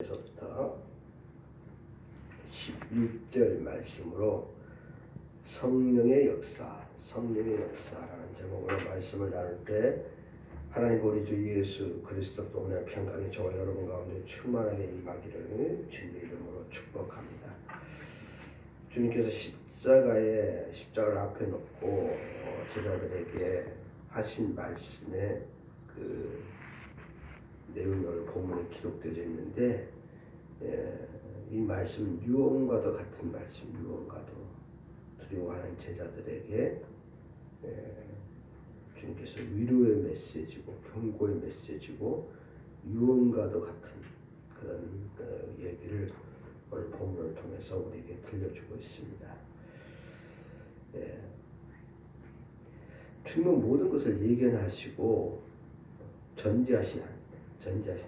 에서부터 16절 말씀으로 성령의 역사라는 제목으로 말씀을 나눌 때 하나님 우리 주 예수 그리스도 동네 평강이 저와 여러분 가운데 충만하게 임하기를 주님의 이름으로 축복합니다. 주님께서 십자가를 앞에 놓고 제자들에게 하신 말씀의 그 내용이 오늘 본문에 기록되어 있는데, 이 말씀은 유언과도 같은 말씀, 유언과도 두려워하는 제자들에게 주님께서 위로의 메시지고 경고의 메시지고 유언과도 같은 그런 얘기를 오늘 본문을 통해서 우리에게 들려주고 있습니다. 주님은 모든 것을 예견하시고 전지하신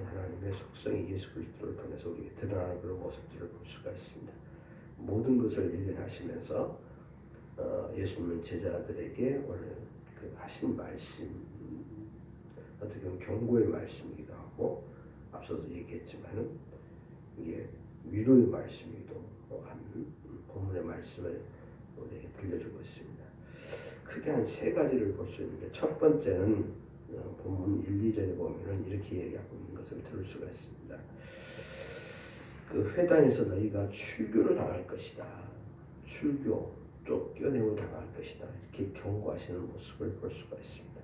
하나님의 속성이 예수 그리스도를 통해서 우리에게 드러나는 그런 모습들을 볼 수가 있습니다. 모든 것을 예견하시면서 예수님은 제자들에게 오늘 그 하신 말씀, 어떻게 보면 경고의 말씀이기도 하고 앞서도 얘기했지만은 이게 위로의 말씀이기도 한 본문의 말씀을 우리에게 들려주고 있습니다. 크게 한 세 가지를 볼 수 있는데, 첫 번째는 본문 1, 2절에 보면은 이렇게 얘기하고 있는 것을 들을 수가 있습니다. 그 회당에서 너희가 출교를 당할 것이다. 쫓겨내고 당할 것이다. 이렇게 경고하시는 모습을 볼 수가 있습니다.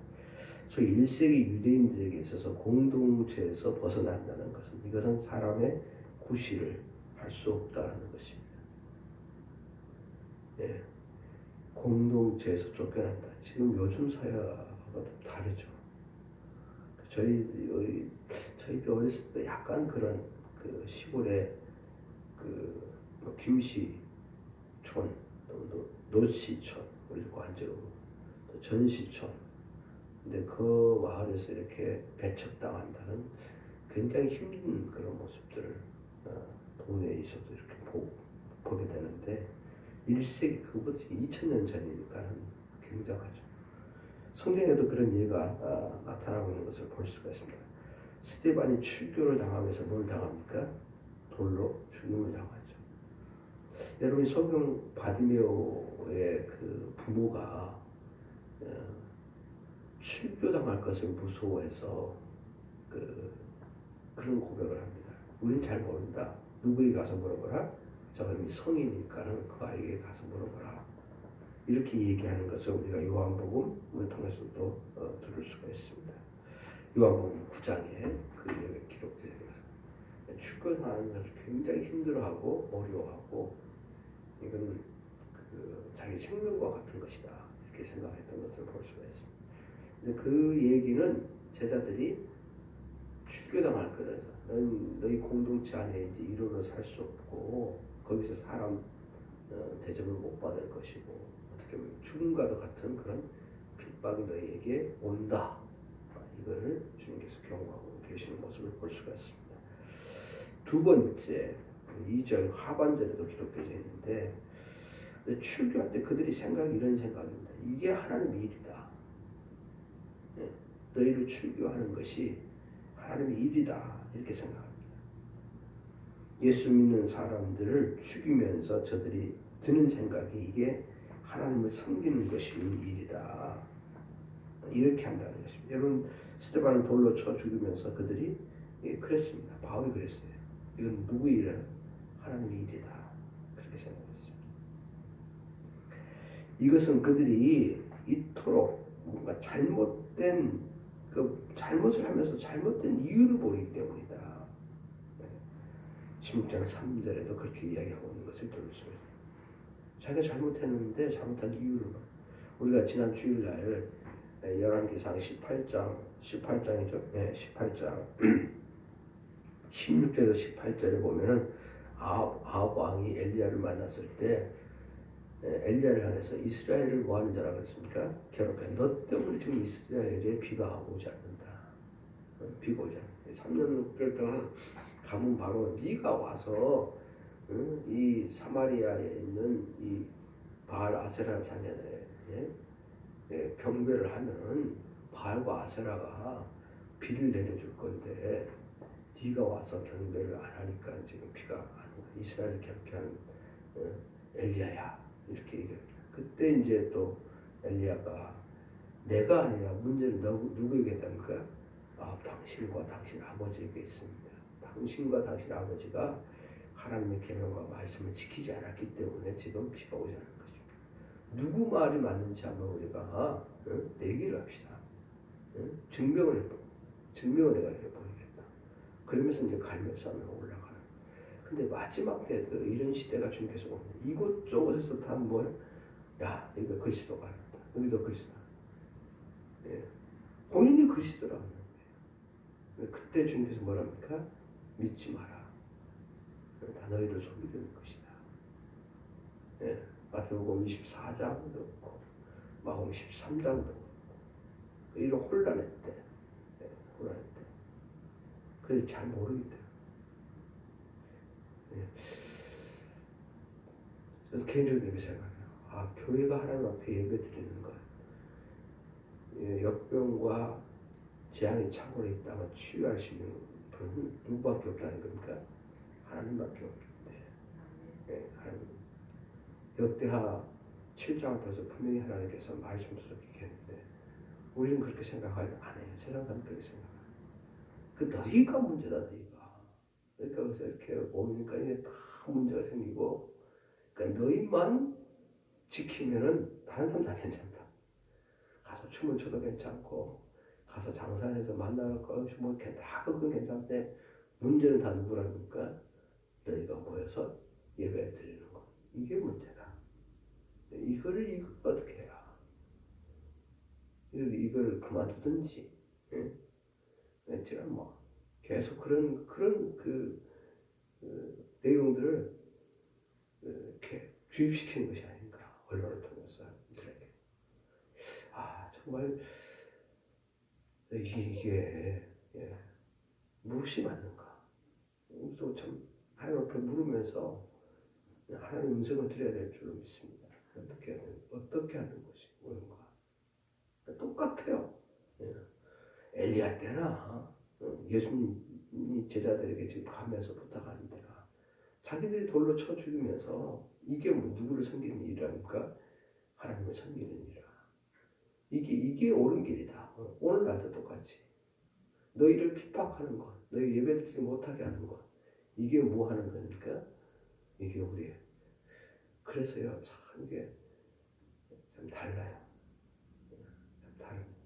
소위 1세기 유대인들에게 있어서 공동체에서 벗어난다는 것은, 이것은 사람의 구실을 할 수 없다는 것입니다. 공동체에서 쫓겨난다. 지금 요즘 사회하고 다르죠. 저희도 어렸을 때 약간 그런 그 시골의 뭐 김씨촌, 또 노씨촌, 우리 관저로 또 전시촌, 근데 그 마을에서 이렇게 배척당한다는 굉장히 힘든 그런 모습들을 동네에 있어도 이렇게 보게 되는데, 1세기 그것보다 2000년 전이니까 굉장하죠. 성경에도 그런 예가 나타나고 있는 것을 볼 수가 있습니다. 스데반이 출교를 당하면서 뭘 당합니까? 돌로 죽임을 당하죠. 여러분, 성경 바디메오의 그 부모가 출교당할 것을 무서워해서 그런 고백을 합니다. 우린 잘 모른다. 누구에게 가서 물어보라? 저 사람이 성인이니까는 그 아이에게 가서 물어보라. 이렇게 얘기하는 것을 우리가 요한복음을 통해서도 들을 수가 있습니다. 요한복음 9장에 그 얘기가 기록되어 있습니다. 출근하는 것을 굉장히 힘들어하고 어려워하고, 이건 자기 생명과 같은 것이다, 이렇게 생각했던 것을 볼 수가 있습니다. 근데 그 얘기는 제자들이 출교당할 거다. 너희 공동체 안에 이제 이루어 살 수 없고, 거기서 사람 대접을 못 받을 것이고, 어떻게 보면 죽음과도 같은 그런 핍박이 너희에게 온다. 이걸 주님께서 경고하고 계시는 모습을 볼 수가 있습니다. 두 번째, 2절 하반절에도 기록되어 있는데, 출교할 때 그들이 이런 생각입니다. 이게 하나님의 일이다. 너희를 출교하는 것이 하나님의 일이다, 이렇게 생각합니다. 예수 믿는 사람들을 죽이면서 저들이 드는 생각이 이게 하나님을 섬기는 것이 일이다, 이렇게 한다는 것입니다. 여러분, 스데반을 돌로 쳐 죽이면서 그들이 그랬습니다. 바울이 그랬어요. 이건 누구의 일은? 하나님의 일이다, 그렇게 생각했습니다. 이것은 그들이 이토록 뭔가 잘못된 잘못을 하면서 잘못된 이유를 모르기 때문이다. 16장 3절에도 그렇게 이야기하고 있는 것을 들을 수 있습니다. 자기가 잘못했는데 잘못한 이유를, 우리가 지난 주일날 열왕기상 18장이죠. 18장 16절에서 18절에 보면은 아합 왕이 엘리야를 만났을 때 엘리야를 향해서 이스라엘을 뭐 하는 자라고 했습니까? 괴롭게. 너 때문에 지금 이스라엘에 비가 오지 않는다. 비가 오지 않는다. 3년 6개월 동안 가면 바로 네가 와서 이 사마리아에 있는 이 바알 아세라 산에 경배를 하면 바알과 아세라가 비를 내려줄 건데 네가 와서 경배를 안 하니까 지금 비가 안 오고 이스라엘을 경계하는 엘리야야 이렇게 얘기합니다. 그때 이제 또 엘리야가 내가 아니라 문제는 누구에게 있다니까? 당신과 당신 아버지에게 있습니다. 당신과 당신 아버지가 하나님의 계명과 말씀을 지키지 않았기 때문에 지금 비가 오지 않은 것입니다. 누구 말이 맞는지 한번 우리가 내기를 합시다. 증명을 내가 해보겠다. 그러면서 이제 갈멜 산으로 올라가는. 근데 마지막 때도 이런 시대가 좀 계속 옵니다. 이곳저곳에서 다 뭐야? 야, 여기가 그리스도가 아니다. 여기도 그리스도. 예. 본인이 그리스도라는 거예요. 그때 주님께서 뭐랍니까? 믿지 마라. 다 너희를 속이는 것이다. 예. 마태복음 24장도 그렇고 마가복음 13장도 그렇고 이런 혼란했대. 예. 혼란했대. 그래서 잘 모르겠대요. 예. 그래서 개인적으로 이렇게 생각해요. 교회가 하나님 앞에 예배 드리는 것. 예, 역병과 재앙이 창고에 있다가 치유할 수 있는 분은 누구밖에 없다는 겁니까? 하나님밖에 없는데. 예, 하나님. 역대하 7장을 통해서 분명히 하나님께서 말씀스럽게 했는데 우리는 그렇게 생각하지 않아요. 세상 사람 그렇게 생각해요. 그 너희가 문제다, 너희가. 그러니까 그래서 이렇게 오니까 이게 다 문제가 생기고, 그러니까 너희만 지키면은 다른 사람 다 괜찮다. 가서 춤을 춰도 괜찮고, 가서 장사해서 만나는 것이 뭐 다 그건 괜찮은데 문제는 다 누구라니까? 너희가 모여서 예배 드리는 것. 이게 문제다. 이걸 어떻게 해야? 이걸 그만두든지. 예? 제가 뭐 계속 그런 내용들을 이렇게 주입시키는 것이 아닌가, 언론을 통해서 이들에게. 정말 이게 무엇이 맞는가? 또 참 하나님 앞에 물으면서 하나님 음성을 드려야 될 줄로 믿습니다. 어떻게 하는 것이 옳은가? 똑같아요. 엘리야 때나 예수님이 제자들에게 지금 가면서 부탁하는 데나 자기들이 돌로 쳐 죽이면서 이게 뭐 누구를 섬기는 일이라니까? 하나님을 섬기는 일이라. 이게 옳은 길이다. 오늘날도 똑같이 너희를 핍박하는 것, 너희 예배드리지 못하게 하는 것, 이게 뭐 하는 거니까? 이게 우리의. 그래서요, 참 이게 참 달라요. 참 다릅니다.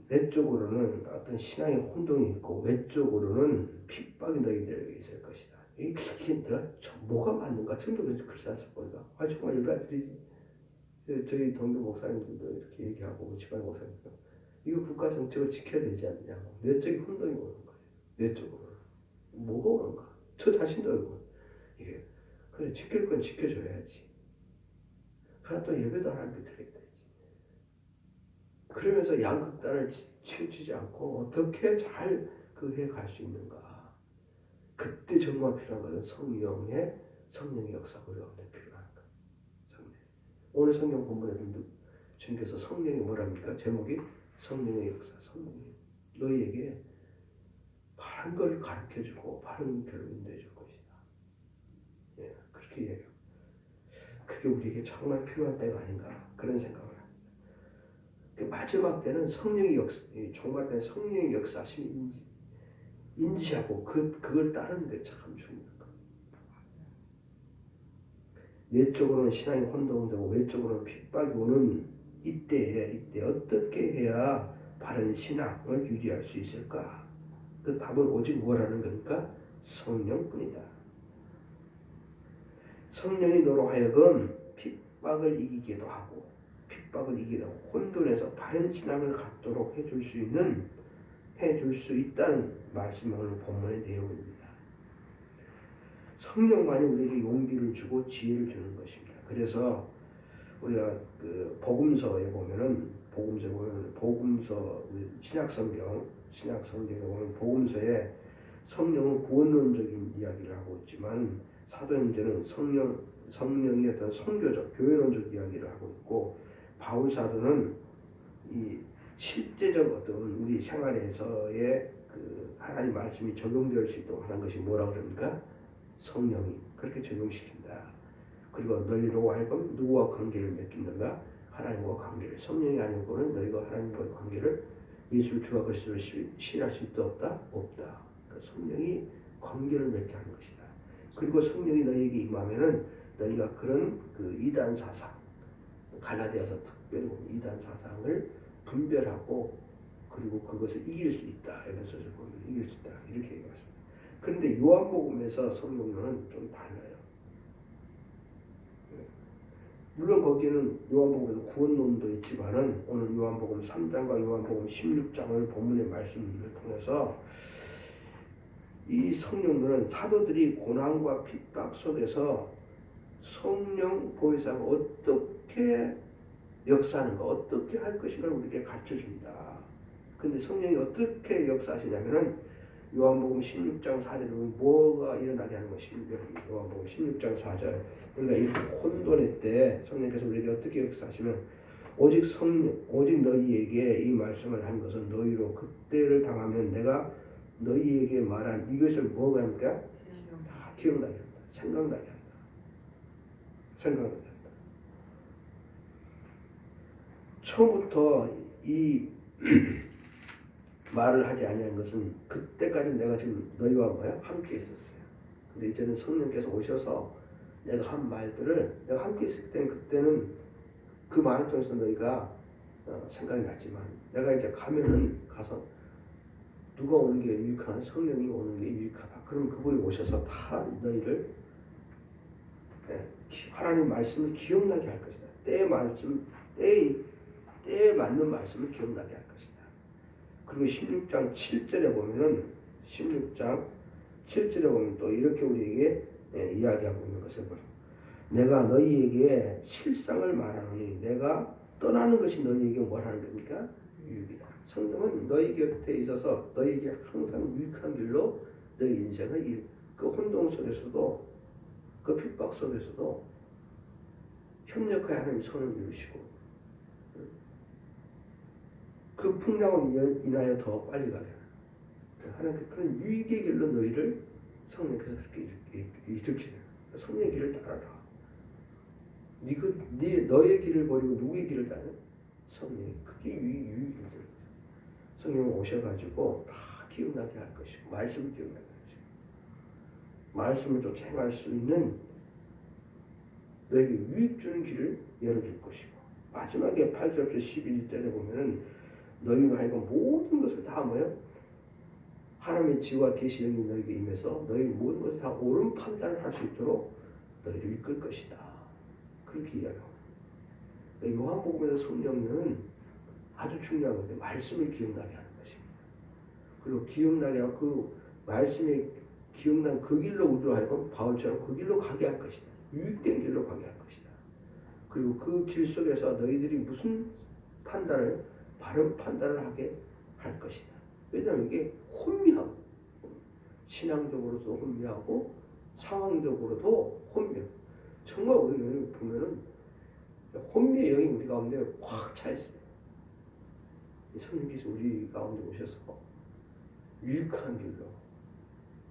내적으로는 어떤 신앙의 혼동이 있고 외적으로는 핍박이 너희들에게 있을 것이다. 이게 내가 뭐가 맞는가? 처음부터 그렇지 않습니까? 정말 예배 드리지. 저희 동료 목사님들도 이렇게 얘기하고 지방 목사님도 이거 국가 정책을 지켜야 되지 않냐. 내적인 혼동이 오는 거예요. 내적으로 뭐가 오는가? 저 자신도 알고 이게 그래 지킬 건 지켜줘야지. 그러나 또 예배도 하나님께 드려야 되지. 그러면서 양극단을 치우치지 않고 어떻게 잘 그 해 갈 수 있는가. 그때 정말 필요한 것은 성령의 역사가 우리 가운데 필요한 것. 오늘 성경 본문에도 주님께서 성령이 뭐랍니까? 제목이 성령의 역사. 성령이 너희에게 바른 걸 가르쳐주고 바른 길로 인도해줄 것이다. 예, 그렇게 얘기해요. 그게 우리에게 정말 필요한 때가 아닌가 그런 생각을 합니다. 그 마지막 때는 성령의 역사, 종말 때는 성령의 역사심을 인지하고 그걸 따르는 게 참 중요한 거. 내적으로는 신앙이 혼동되고 외적으로는 핍박이 오는 이때 어떻게 해야 바른 신앙을 유지할 수 있을까? 그 답은 오직 뭐라는 겁니까? 성령뿐이다. 성령이 너로 하여금 핍박을 이기기도 하고 혼돈에서 바른 신앙을 갖도록 해줄 수 있다는 말씀이 오늘 본문의 내용입니다. 성령만이 우리에게 용기를 주고 지혜를 주는 것입니다. 그래서 우리가 그 복음서에 보면은 복음서 신약성경에 보면 복음서에 성령은 구원론적인 이야기를 하고 있지만 사도행전은 성령의 어떤 선교적 교회론적 이야기를 하고 있고 바울 사도는 이 실제적 어떤 우리 생활에서의 그 하나님 말씀이 적용될 수 있도록 하는 것이 뭐라고 그럽니까? 성령이 그렇게 적용시킨다. 그리고 너희로 하여금 누구와 관계를 맺겠는가? 하나님과 관계를. 성령이 아니고는 너희가 하나님과의 관계를 예수 주와 그리스도를 신할 수 있다 없다? 없다. 그 성령이 관계를 맺게 하는 것이다. 그리고 성령이 너희에게 임하면은 너희가 그런 그 이단 사상, 갈라디아서 특별히 이단 사상을 분별하고 그리고 그것을 이길 수 있다. 에베소서 보면 이길 수 있다. 이렇게 얘기했습니다. 그런데 요한복음에서 성령론은 좀 달라요. 물론 거기에는 요한복음에도 구원론도 있지만은 오늘 요한복음 3장과 요한복음 16장을 본문의 말씀을 통해서 이 성령론은 사도들이 고난과 핍박 속에서 성령 보혜사가 어떻게 역사하는가, 어떻게 할 것인가를 우리에게 가르쳐준다. 근데 성령이 어떻게 역사하시냐면은 요한복음 16장 4절에 보면 뭐가 일어나게 하는 것입니다. 요한복음 16장 4절. 그러니까 이 혼돈의 때 성령께서 우리에게 어떻게 역사하시면 오직 너희에게 이 말씀을 한 것은 너희로 그때를 당하면 내가 너희에게 말한 이것을 뭐가 합니까? 다 기억나게 한다. 생각나게 한다. 생각나게 한다. 처음부터 이 말을 하지 아니한 것은 그때까지 내가 지금 너희와 뭐야? 함께 있었어요. 근데 이제는 성령께서 오셔서 내가 한 말들을 내가 함께 있을 때는 그때는 그 말을 통해서 너희가 생각이 났지만 내가 이제 가면은 가서 누가 오는 게 유익하나? 성령이 오는 게 유익하다. 그럼 그분이 오셔서 다 너희를 하나님 말씀을 기억나게 할 것이다. 때에 맞는 말씀을 기억나게 할 것이다. 그리고 16장 7절에 보면은 16장 7절에 보면 또 이렇게 우리에게 이야기하고 있는 것을 보라. 내가 너희에게 실상을 말하노니 내가 떠나는 것이 너희에게 뭘 하는 겁니까? 유익이다. 성령은 너희 곁에 있어서 너희에게 항상 유익한 길로 너희 인생을 그 혼동 속에서도 그 핍박 속에서도 협력하여 하나님 손을 이루시고 그 풍랑을 인하여 더 빨리 가게 하나님 그런 유익의 길로 너희를 성령께서 그렇게 일으키는 성령의 길을 따라라. 너의 길을 버리고 누구의 길을 따르? 성령이 그게 유익입니다. 성령이 오셔가지고 다 기억나게 할 것이고 말씀을 기억나게 할 것이고 말씀을 쫓아 행할 수 있는 너에게 유익 주는 길을 열어줄 것이고 마지막에 8절부터 11절에 보면은 너희로 하여금 모든 것을 다 뭐예요? 하나님의 지혜와 계시 영이 너에게 임해서 너희 모든 것을 다 옳은 판단을 할 수 있도록 너희를 이끌 것이다. 그렇게 이야기합니다. 요한복음에서 성령은 아주 중요한 건데 말씀을 기억나게 하는 것입니다. 그리고 기억나게 하고 그 말씀에 기억난 그 길로 우리로 하여금 바울처럼 그 길로 가게 할 것이다. 유익된 길로 가게 할 것이다. 그리고 그 길 속에서 너희들이 무슨 판단을 바른 판단을 하게 할 것이다. 왜냐하면 이게 혼미하고 신앙적으로도 혼미하고 상황적으로도 혼미. 정말 우리 여기 보면은 혼미의 영이 우리 가운데 확 차 있어요. 성령께서 우리 가운데 오셔서 유익한 길로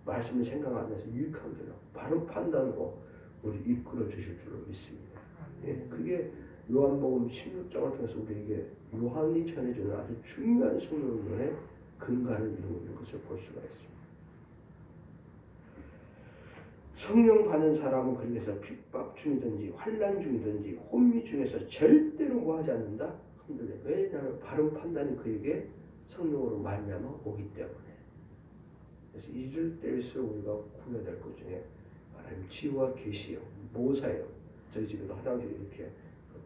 말씀을 생각하면서 유익한 길로 바른 판단으로 우리 이끌어 주실 줄로 믿습니다. 예, 그게 요한복음 16장을 통해서 우리에게 요한이 전해주는 아주 중요한 성령론의 근간을 이루고 있는 것을 볼 수가 있습니다. 성령 받는 사람은 그래서 핍박 중이든지 환난 중이든지 혼미 중에서 절대로 뭐하지 않는다? 흔들려. 왜냐하면 바른 판단이 그에게 성령으로 말미암아 오기 때문에. 그래서 이럴 때일수록 우리가 구해야 될 것 중에 하나님 지혜와 계시요, 모사요. 저희 집에도 화장실에 이렇게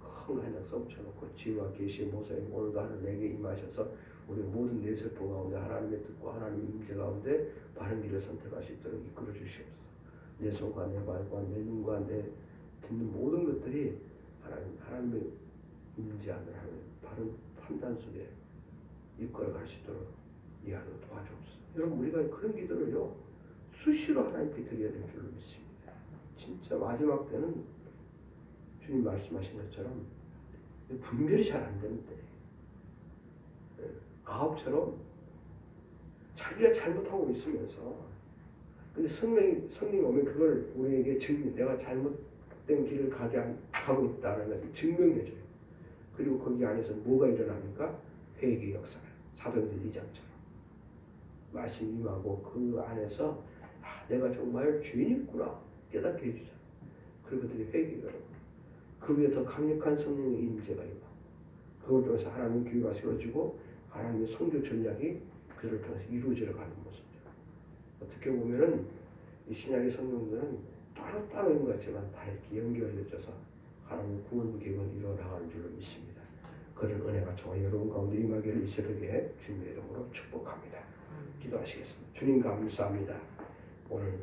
큰 거 하나 써붙여놓고 지혜와 계시요, 모사요. 오늘도 하나님에게 임하셔서 우리 모든 뇌세포 가운데 하나님의 뜻과 하나님의 임재 가운데 바른 길을 선택할 수 있도록 이끌어 주시옵소서. 내 손과 내 발과 내 눈과 내 듣는 모든 것들이 하나님의 임재 안을 하는 바른 판단 속에 이끌어갈 수 있도록 이해하는 도와주옵소서. 여러분 우리가 그런 기도를요 수시로 하나님께 드려야 될 줄로 믿습니다. 진짜 마지막 때는 주님 말씀하신 것처럼 분별이 잘 안 되는데 아합처럼 자기가 잘못하고 있으면서 근데 성령이 오면 그걸 우리에게 내가 잘못된 길을 가고 있다는 것을 증명해줘요. 그리고 거기 안에서 뭐가 일어납니까? 회개의 역사가 사도행전 2장처럼 말씀이 임하고 그 안에서 내가 정말 죄인이구나 깨닫게 해주자. 그리고 그들이 회개가 되고 그 위에 더 강력한 성령의 임재가 임하고 그걸 통해서 하나님의 교회가 세워지고 하나님의 성교 전략이 그들을 통해서 이루어져 가는 모습이죠. 어떻게 보면은 이 신약의 성령들은 따로따로 있는 것 같지만 다 이렇게 연결해져서 하나님의 구원 계획을 이루어 나가는 줄로 믿습니다. 그런 은혜가 저와 여러분 가운데 임하기를 이 새벽에 주님의 이름으로 축복합니다. 기도하시겠습니다. 주님 감사합니다. 오늘